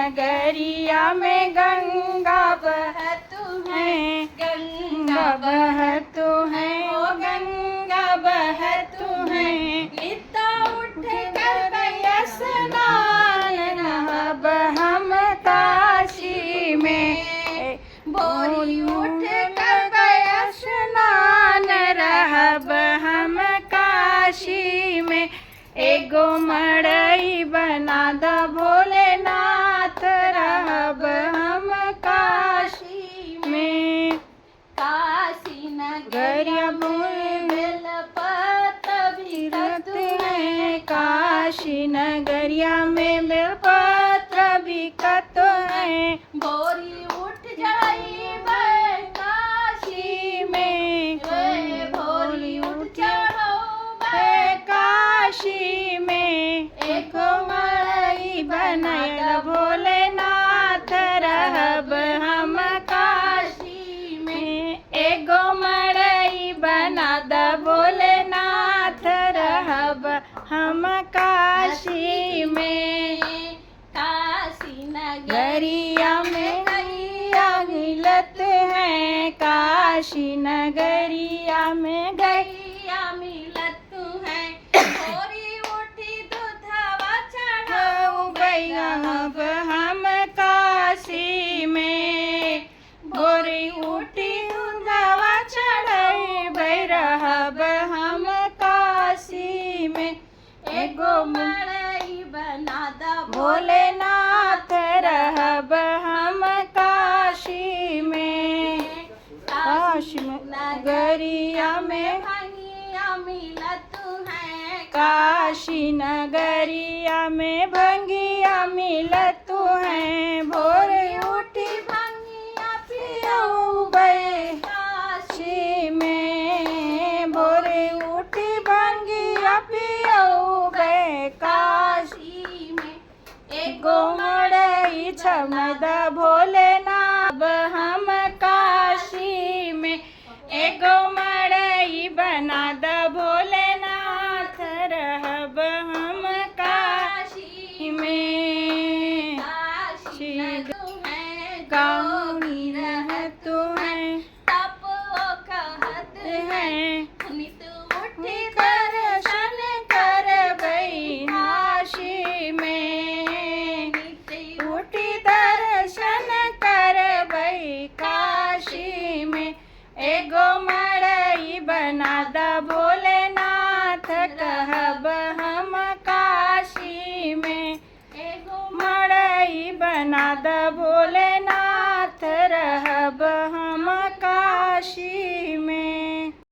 नगरिया में गंगा बहतु है, गंगा बहतु है, ओ गंगा बहतु है। नित्य उठ कर गया स्नान, रहब हम काशी में। भोरी उठ कर गया स्नान, रहब हम काशी में। एगो मड़ई बना द भोलेनाथ, रहब हम काशी में। काशी नगरिया में बेलपत्र बिकत है, काशी नगरिया में बेलपत्र बिकत है। भोरी उठ जाई बै काशी में, भोरी उठ चढ़ो बै काशी में। एक मड़ई बनायल भोलेनाथ, रहब हम काशी में। एगो मड़ई बना द भोलेनाथ, रहब हम काशी में। काशी नगरिया में गैया मिलत है, काशी नगरिया में गैया मिलत है। भोरी उठी दूधवा चढ़ाऊ गैया अब हम काशी में। भोरी उठी दूधवा चढ़ाई बै, रहब हम काशी में। एगो मड़ई बना द भोलेनाथ, रहब हम काशी में। काशी नगरिया में भंगिया मिलत है, काशी नगरिया में भंगिया मिलत है। भोरे उठी भंगिया पियऊ बै काशी में, भोरे उठी भंगिया पियऊ बै काशी में। एगो मड़ई छमद भोलेनाथ, हम काशी में। एगो मड़ई बना द भोलेनाथ, रहब हम काशी में। काशी गौरी रहतु है, तप कहत है। नित उठी दर्शन करबै काशी में, नित उठी दर्शन करबै काशी में। एगो मड़ई बना द भोलेनाथ, कहब हम काशी में। एगो मड़ई बना द